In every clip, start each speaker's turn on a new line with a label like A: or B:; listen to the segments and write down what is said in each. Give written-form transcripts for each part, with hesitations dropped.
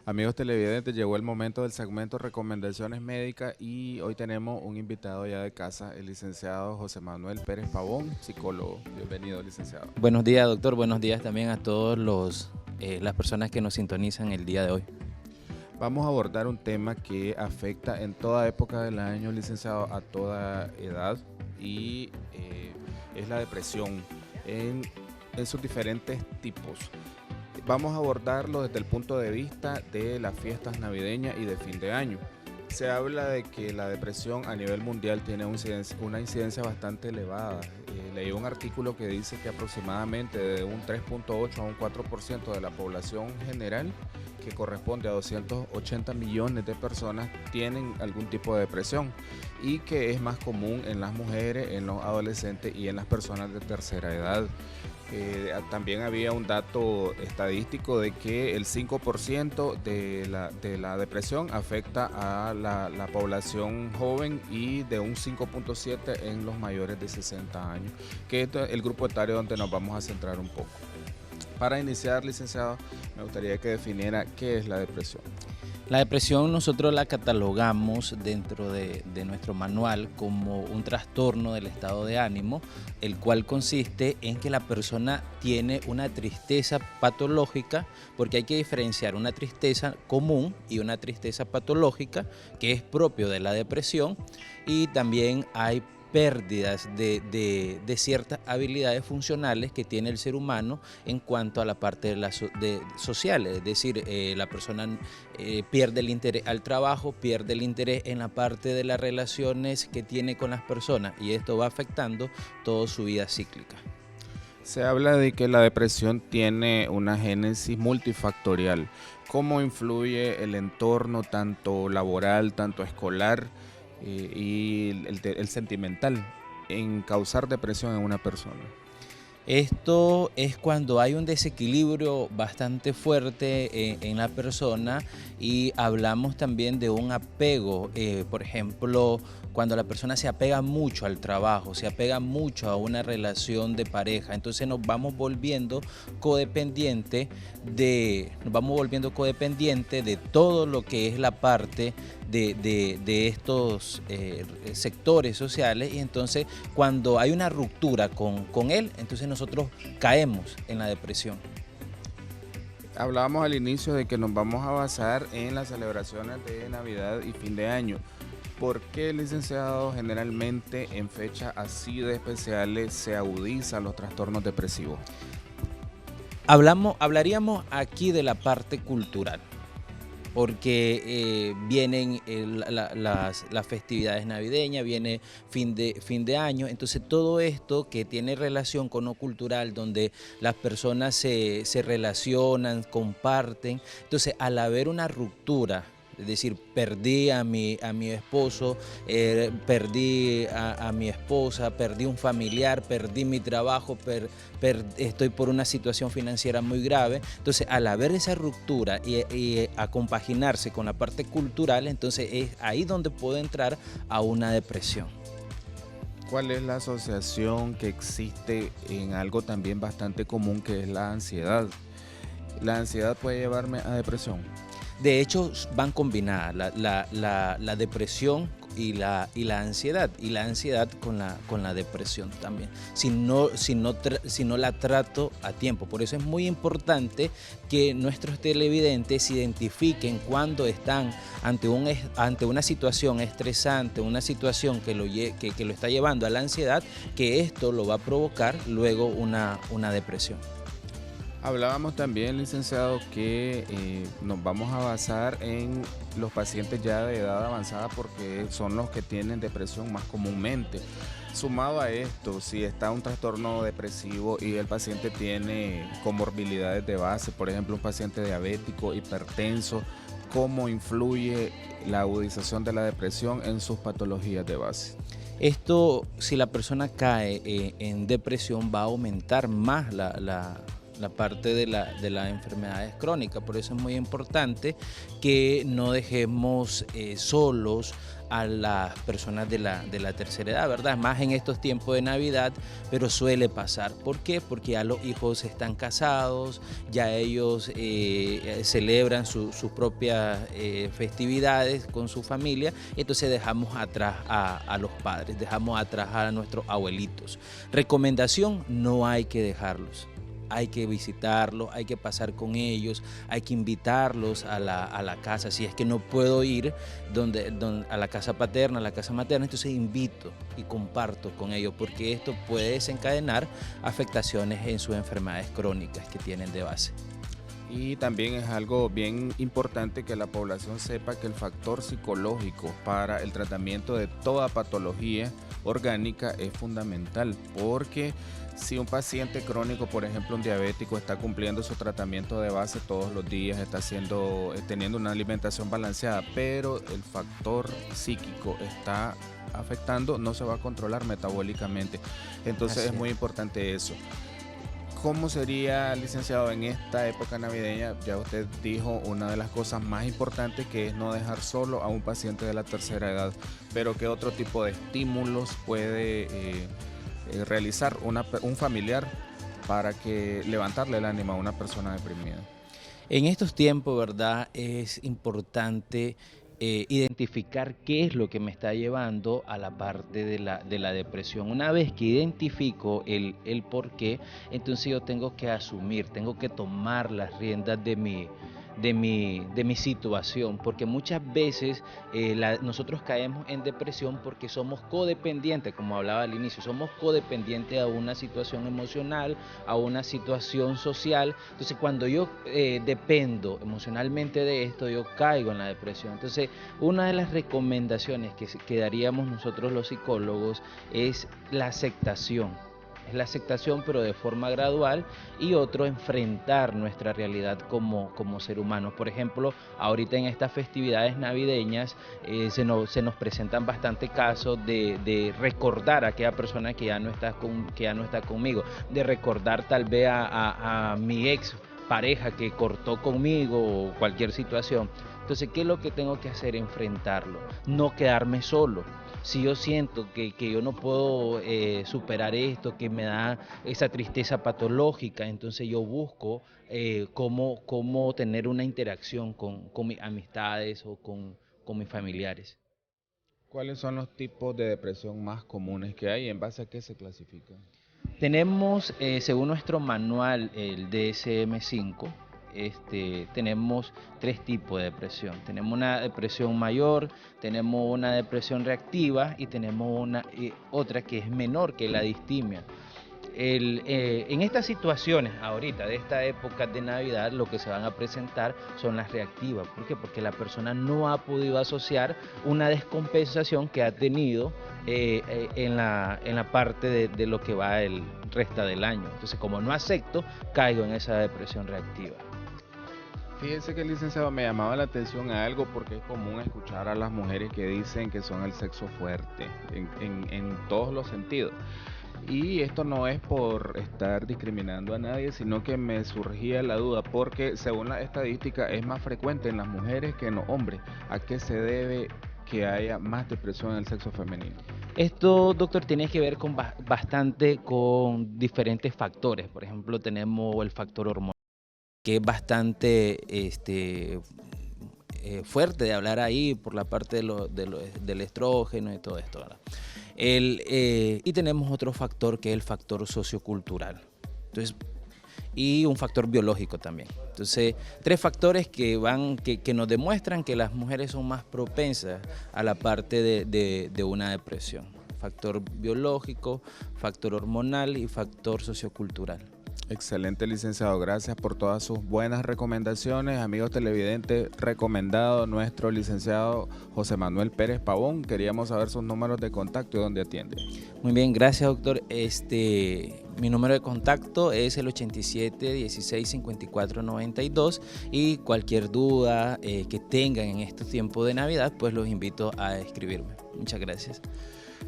A: Amigos televidentes, llegó el momento del segmento Recomendaciones Médicas y hoy tenemos un invitado ya de casa, el licenciado José Manuel Pérez Pavón, psicólogo. Bienvenido, licenciado.
B: Buenos días, doctor. Buenos días también a todos las personas que nos sintonizan el día de hoy.
A: Vamos a abordar un tema que afecta en toda época del año, licenciado, a toda edad y es la depresión en sus diferentes tipos. Vamos a abordarlo desde el punto de vista de las fiestas navideñas y de fin de año. Se habla de que la depresión a nivel mundial tiene una incidencia bastante elevada. Leí un artículo que dice que aproximadamente de un 3.8 a un 4% de la población general, que corresponde a 280 millones de personas, tienen algún tipo de depresión y que es más común en las mujeres, en los adolescentes y en las personas de tercera edad. También había un dato estadístico de que el 5% de la depresión afecta a la población joven y de un 5.7% en los mayores de 60 años, que es el grupo etario donde nos vamos a centrar un poco. Para iniciar, licenciado, me gustaría que definiera qué es la depresión.
B: La depresión nosotros la catalogamos dentro de nuestro manual como un trastorno del estado de ánimo, el cual consiste en que la persona tiene una tristeza patológica, porque hay que diferenciar una tristeza común y una tristeza patológica, que es propio de la depresión, y también hay pérdidas de ciertas habilidades funcionales que tiene el ser humano en cuanto a la parte social, es decir, la persona pierde el interés al trabajo, pierde el interés en la parte de las relaciones que tiene con las personas y esto va afectando toda su vida cíclica.
A: Se habla de que la depresión tiene una génesis multifactorial. ¿Cómo influye el entorno, tanto laboral, tanto escolar y el sentimental, en causar depresión en una persona?
B: Esto es cuando hay un desequilibrio bastante fuerte en la persona y hablamos también de un apego, por ejemplo, cuando la persona se apega mucho al trabajo, se apega mucho a una relación de pareja, entonces nos vamos volviendo codependiente de todo lo que es la parte de estos sectores sociales y entonces cuando hay una ruptura con él, entonces nosotros caemos en la depresión.
A: Hablábamos al inicio de que nos vamos a basar en las celebraciones de Navidad y fin de año. ¿Por qué, licenciado, generalmente en fechas así de especiales se agudizan los trastornos depresivos?
B: Hablaríamos aquí de la parte cultural, porque vienen las festividades navideñas, viene fin de año, entonces todo esto que tiene relación con lo cultural, donde las personas se relacionan, comparten, entonces al haber una ruptura, es decir, perdí a mi esposo, perdí a mi esposa, perdí un familiar, perdí mi trabajo, estoy por una situación financiera muy grave. Entonces, al haber esa ruptura y a compaginarse con la parte cultural, entonces es ahí donde puedo entrar a una depresión.
A: ¿Cuál es la asociación que existe en algo también bastante común que es la ansiedad? ¿La ansiedad puede llevarme a depresión?
B: De hecho, van combinadas la depresión y la ansiedad, y la ansiedad con la depresión también, si no la trato a tiempo. Por eso es muy importante que nuestros televidentes identifiquen cuando están ante una situación estresante, una situación que lo está llevando a la ansiedad, que esto lo va a provocar luego una depresión.
A: Hablábamos también, licenciado, que nos vamos a basar en los pacientes ya de edad avanzada porque son los que tienen depresión más comúnmente. Sumado a esto, si está un trastorno depresivo y el paciente tiene comorbilidades de base, por ejemplo, un paciente diabético, hipertenso, ¿cómo influye la agudización de la depresión en sus patologías de base?
B: Esto, si la persona cae en depresión, va a aumentar más la parte de las enfermedades crónicas. Por eso es muy importante que no dejemos solos a las personas de la tercera edad, ¿verdad? Más en estos tiempos de Navidad, pero suele pasar. ¿Por qué? Porque ya los hijos están casados, ya ellos celebran sus propias festividades con su familia, entonces dejamos atrás a los padres, dejamos atrás a nuestros abuelitos. Recomendación: no hay que dejarlos. Hay que visitarlos, hay que pasar con ellos, hay que invitarlos a la casa. Si es que no puedo ir a la casa paterna, a la casa materna, entonces invito y comparto con ellos, porque esto puede desencadenar afectaciones en sus enfermedades crónicas que tienen de base.
A: Y también es algo bien importante que la población sepa que el factor psicológico para el tratamiento de toda patología orgánica es fundamental, porque si un paciente crónico, por ejemplo un diabético, está cumpliendo su tratamiento de base todos los días, está teniendo una alimentación balanceada, pero el factor psíquico está afectando, no se va a controlar metabólicamente. Entonces es muy importante eso. ¿Cómo sería, licenciado, en esta época navideña? Ya usted dijo una de las cosas más importantes, que es no dejar solo a un paciente de la tercera edad, pero ¿qué otro tipo de estímulos puede realizar un familiar para levantarle el ánimo a una persona deprimida?
B: En estos tiempos, ¿verdad?, es importante identificar qué es lo que me está llevando a la parte de la depresión. Una vez que identifico el por qué, entonces yo tengo que asumir, tengo que tomar las riendas de mi situación, porque muchas veces nosotros caemos en depresión porque somos codependientes, como hablaba al inicio, somos codependientes a una situación emocional, a una situación social. Entonces cuando yo dependo emocionalmente de esto, yo caigo en la depresión. Entonces una de las recomendaciones que daríamos nosotros los psicólogos es la aceptación. Es la aceptación, pero de forma gradual, y otro, enfrentar nuestra realidad como ser humano. Por ejemplo, ahorita en estas festividades navideñas se nos presentan bastante casos de recordar a aquella persona que ya no está conmigo, de recordar tal vez a mi ex pareja que cortó conmigo o cualquier situación. Entonces, ¿qué es lo que tengo que hacer? Enfrentarlo, no quedarme solo. Si yo siento que yo no puedo superar esto, que me da esa tristeza patológica, entonces yo busco cómo tener una interacción con mis amistades o con mis familiares.
A: ¿Cuáles son los tipos de depresión más comunes que hay? ¿En base a qué se clasifican?
B: Tenemos, según nuestro manual, el DSM-5, tenemos 3 tipos de depresión. Tenemos una depresión mayor, tenemos una depresión reactiva y tenemos otra que es menor, que es la distimia. En estas situaciones ahorita, de esta época de Navidad, lo que se van a presentar son las reactivas. ¿Por qué? Porque la persona no ha podido asociar una descompensación que ha tenido en la parte de lo que va el resto del año. Entonces, como no acepto, caigo en esa depresión reactiva.
A: Fíjese que, licenciado, me llamaba la atención a algo, porque es común escuchar a las mujeres que dicen que son el sexo fuerte en todos los sentidos. Y esto no es por estar discriminando a nadie, sino que me surgía la duda, porque según la estadística es más frecuente en las mujeres que en los hombres. ¿A qué se debe que haya más depresión en el sexo femenino?
B: Esto, doctor, tiene que ver bastante con diferentes factores. Por ejemplo, tenemos el factor hormonal, que es bastante fuerte de hablar ahí por la parte del estrógeno y todo esto, ¿verdad? Y tenemos otro factor, que es el factor sociocultural. Entonces, y un factor biológico también. Entonces, 3 factores que nos demuestran que las mujeres son más propensas a la parte de una depresión. Factor biológico, factor hormonal y factor sociocultural.
A: Excelente, licenciado. Gracias por todas sus buenas recomendaciones. Amigos televidentes, recomendado nuestro licenciado José Manuel Pérez Pavón. Queríamos saber sus números de contacto y dónde atiende.
B: Muy bien, gracias, doctor. Mi número de contacto es el 87 16 54 92, y cualquier duda que tengan en estos tiempos de Navidad, pues los invito a escribirme. Muchas gracias.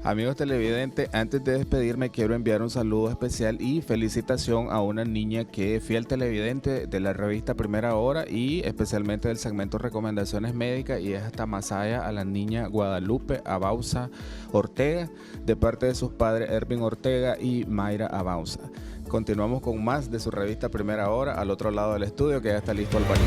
A: Amigos televidentes, antes de despedirme quiero enviar un saludo especial y felicitación a una niña que es fiel televidente de la revista Primera Hora y especialmente del segmento Recomendaciones Médicas, y es hasta Masaya, a la niña Guadalupe Abauza Ortega, de parte de sus padres Ervin Ortega y Mayra Abauza. Continuamos con más de su revista Primera Hora al otro lado del estudio, que ya está listo el baño.